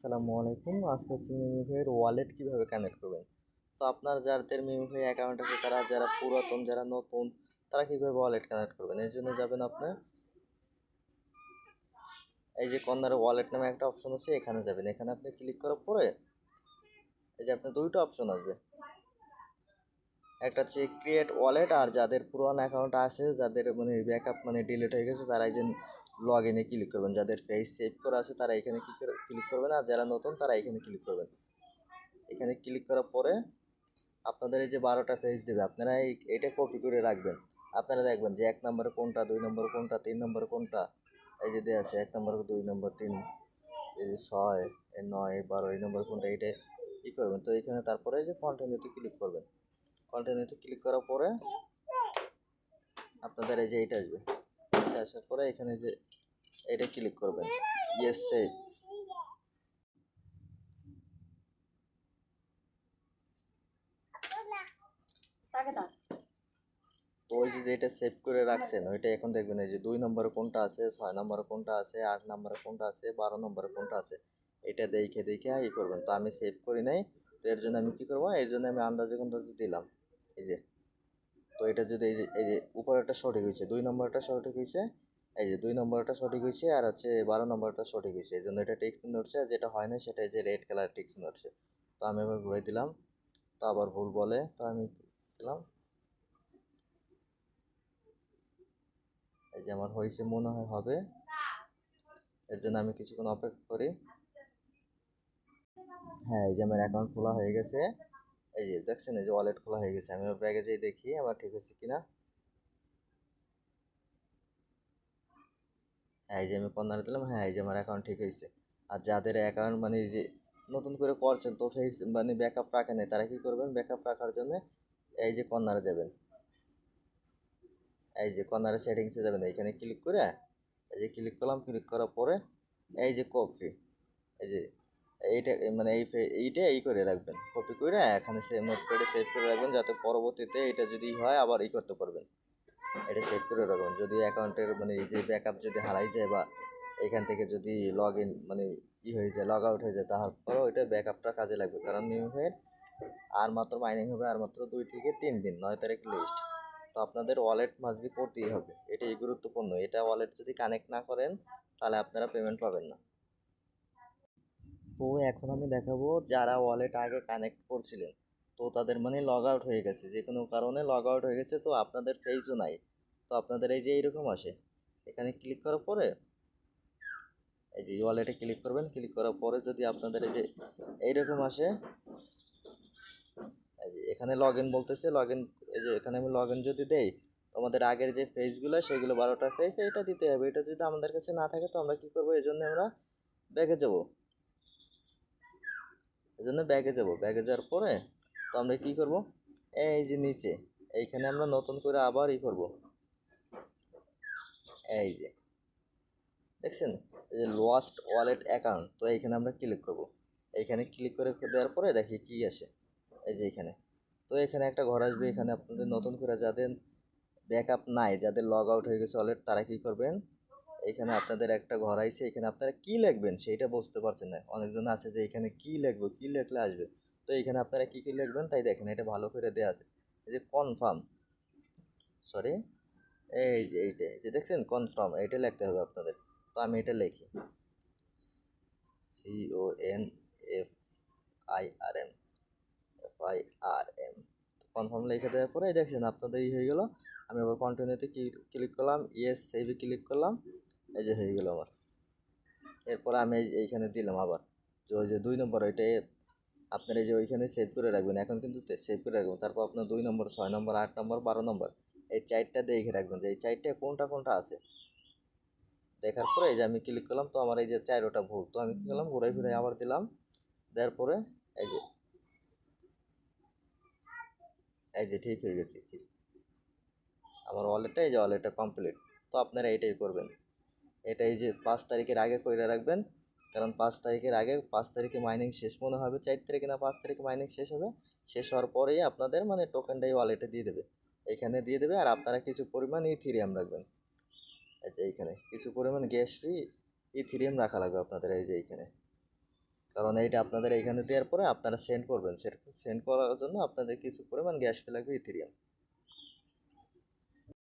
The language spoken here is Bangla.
আসসালামু আলাইকুম। আজকে হচ্ছে মিমিফাইয়ের ওয়ালেট কিভাবে কানেক্ট করবেন। তো আপনার যাদের মিমিফাই অ্যাকাউন্ট আছে তারা যারা পুরাতন যারা নতুন তারা কিভাবে ওয়ালেট কানেক্ট করবেন, এর জন্য যাবেন আপনার এই যে কর্নারে ওয়ালেট নামে একটা অপশন আছে, এখানে যাবেন। এখানে আপনি ক্লিক করার পরে এই যে আপনার দুইটা অপশন আসবে, একটা হচ্ছে ক্রিয়েট ওয়ালেট, আর যাদের পুরান অ্যাকাউন্ট আছে যাদের মানে ব্যাকআপ মানে ডিলিট হয়ে গেছে তারা এই যে লগ ইনে ক্লিক করবেন। যাদের ফেস সেভ করা আছে তারা এখানে ক্লিক করবেন, আর যারা নতুন তারা এখানে ক্লিক করবেন। এখানে ক্লিক করার পরে আপনাদের এই যে 12টা পেজ দেবে, আপনারা এটা কপি করে রাখবেন। আপনারা দেখবেন যে 1 নম্বরে কোনটা, 2 নম্বরে কোনটা, 3 নম্বরে কোনটা, এই যে দেওয়া আছে 1 নম্বর, 2 নম্বর, 3, এই যে 6, 9, 12 এই নম্বর কোনটা, এটা ই করবেন। তো এখানে তারপরে এই যে কন্টিনিউতে ক্লিক করবেন। কন্টিনিউতে ক্লিক করার পরে আপনাদের এই যে এইটা আসবে, এটা আসার পরে এখানে যে এটা ক্লিক করবেন, ইয়েস সেভ। তো ওই যে যেটা সেভ করে রাখছেন ওইটা এখন দেখবেন এই যে 2 নম্বরে কোনটা আছে, 6 নম্বরে কোনটা আছে, 8 নম্বরে কোনটা আছে, 12 নম্বরে কোনটা আছে, এটা দেখে দেখে ই করবেন। তো আমি সেভ করি নাই, তো এর জন্য আমি কি করবো, এই জন্য আমি আন্দাজে কোনটাজে দিলাম এই যে। তো এটা যদি এই যে উপরেরটা সঠিক হয়েছে, 2 নম্বরটা সঠিক হয়েছে, এই যে 2 নম্বরটা সঠিক হয়েছে, আর হচ্ছে 12 নম্বরটা সঠিক হয়েছে, এই জন্য এটা টিক চিহ্ন উঠছে। আর যেটা হয় না সেটা এই যে রেড কালার টিক চিহ্ন উঠছে। তো আমি আবার ঘুরে দিলাম, তো আবার ভুল বলে, তো আমি দিলাম। এই যে আমার হয়েছে মনে হয় হবে, এর জন্য আমি কিছুক্ষণ অপেক্ষা করি। হ্যাঁ, এই যে আমার অ্যাকাউন্ট খোলা হয়ে গেছে। এই যে দেখছেন এই যে ওয়ালেট খোলা হয়ে গেছে। আমি ব্যাগে যেয়ে দেখি আমার ঠিক হয়েছে কিনা। হ্যাঁ, এই যে আমি কর্নারে দিলাম, হ্যাঁ এই যে আমার অ্যাকাউন্ট ঠিক হয়েছে। আর যাদের অ্যাকাউন্ট মানে এই যে নতুন করে করছেন তো ফেস মানে ব্যাকআপ রাখেন নাই, তারা কি করবেন, ব্যাকআপ রাখার জন্য এই যে কর্নারে যাবেন, এই যে কর্নারে সেটিংসে যাবেন, এইখানে ক্লিক করে এই যে ক্লিক করলাম। ক্লিক করার পরে এই যে কপি, এই যে এইটা মানে এইটা করে রাখবেন, কপি করে এখানে সেভ নোটপ্যাডে সেভ করে রাখবেন, যাতে পরবর্তীতে এটা যদি হয় আবার করতে পারবেন। এটা সেভ করে রাখবেন। যদি অ্যাকাউন্টের মানে এই যে ব্যাকআপ যদি হারাই যায় বা এখান থেকে যদি লগ ইন মানে হয়ে যায়, লগ আউট হয়ে যায়, তারপরেও এটা ব্যাকআপটা কাজে লাগবে। কারণ নিউহেড আর মাত্র মাইনিং হবে আর মাত্র 2 থেকে 3 দিন, 9 তারিখ লিস্ট। তো আপনাদের ওয়ালেট মাস্ট বি করতেই হবে, এটাই গুরুত্বপূর্ণ। এটা ওয়ালেট যদি কানেক্ট না করেন তাহলে আপনারা পেমেন্ট পাবেন না। তো এখন আমি দেখাবো যারা ওয়ালেট আগে কানেক্ট করছিলেন, তো তাদের মানে লগ আউট হয়ে গেছে, যে কোনো কারণে লগ আউট হয়ে গেছে, তো আপনাদের ফেজও নাই। তো আপনাদের এই যে এইরকম আসে, এখানে ক্লিক করার পরে এই যে ওয়ালেটে ক্লিক করবেন। ক্লিক করার পরে যদি আপনাদের এই যে এইরকম আসে, এই যে এখানে লগ ইন বলতেছে, লগ ইন, এই যে এখানে আমি লগ ইন যদি দেই, তো আমাদের আগের যে ফেজগুলো সেগুলো 12টা ফেজ, এটা দিতে হবে। এটা যদি আমাদের কাছে না থাকে তো আমরা কী করবো, এই জন্য আমরা ব্যাগে যাবো। এই জন্য ব্যাগে যাবো, ব্যাগে যাওয়ার পরে তো আমরা কী করব, এই যে নিচে এইখানে আমরা নতুন করে আবার করব, এই যে দেখছেন এই যে লস্ট ওয়ালেট অ্যাকাউন্ট, তো এইখানে আমরা ক্লিক করব। এইখানে ক্লিক করে দেওয়ার পরে দেখি কি আসে, এই যে এখানে। তো এখানে একটা ঘর আসবে, এখানে আপনাদের নতুন করে যাদের ব্যাকআপ নাই, যাদের লগ আউট হয়ে গেছে ওয়ালেট, তারা কী করবেন, এইখানে আপনাদের একটা ঘর আইছে, এখানে আপনারা কী লিখবেন সেইটা বুঝতে পারছেন না। অনেকজন আছে যে এখানে কী লিখবো, কী লিখলে আসবে। তো এইখানে আপনারা কী কী লিখবেন তাই দেখেন, এটা ভালো করে দেওয়া আছে। এই যে কনফার্ম, সরি, এই যে এইটা যে দেখছেন কনফার্ম, এটা লিখতে হবে আপনাদের। তো আমি এটা লিখি CONFIRM, FIRM, কনফার্ম লিখে দেওয়ার পরে দেখছেন আপনাদের হয়ে গেল। আমি আবার কন্টিনিউতে ক্লিক করলাম, ইয়েস সেভে ক্লিক করলাম, এই যে হয়ে গেল আমার। এরপর আমি এইখানে দিলাম আবার যে ওই যে 2 নম্বর, ওইটা আপনার এই যে ওইখানে সেভ করে রাখবেন। এখন কিন্তু সেভ করে রাখবেন। তারপর আপনার 2 নম্বর, 6 নম্বর, 8 নম্বর, 12 নম্বর, এই 4টা দেখে রাখবেন যে এই 4টা কোনটা কোনটা আছে। দেখার পরে এই যে আমি ক্লিক করলাম, তো আমার এই যে 4টা ভুল, তো আমি কী করলাম, ঘুরাই ফিরাই আবার দিলাম। দেওয়ার পরে এই যে ঠিক হয়ে গেছে আমার ওয়ালেটটা, এই যে ওয়ালেটটা কমপ্লিট। তো আপনারা এটাই করবেন, এটা এই যে 5 তারিখের আগে করে রাখবেন। কারণ 5 তারিখের আগে, 5 তারিখে মাইনিং শেষ মনে হবে, 4 তারিখে না 5 তারিখে মাইনিং শেষ হবে। শেষ হওয়ার পরেই আপনাদের মানে টোকেনটাই ওয়ালেটে দিয়ে দেবে, এখানে দিয়ে দেবে। আর আপনারা কিছু পরিমাণ ইথিরিয়াম রাখবেন, এই যে এইখানে কিছু পরিমাণ গ্যাস ফ্রি ইথিরিয়াম রাখা লাগবে আপনাদের, এই যে এইখানে। কারণ এইটা আপনাদের এইখানে দেওয়ার পরে আপনারা সেন্ড করবেন, সেন্ড করার জন্য আপনাদের কিছু পরিমাণ গ্যাস ফি লাগবে ইথেরিয়াম।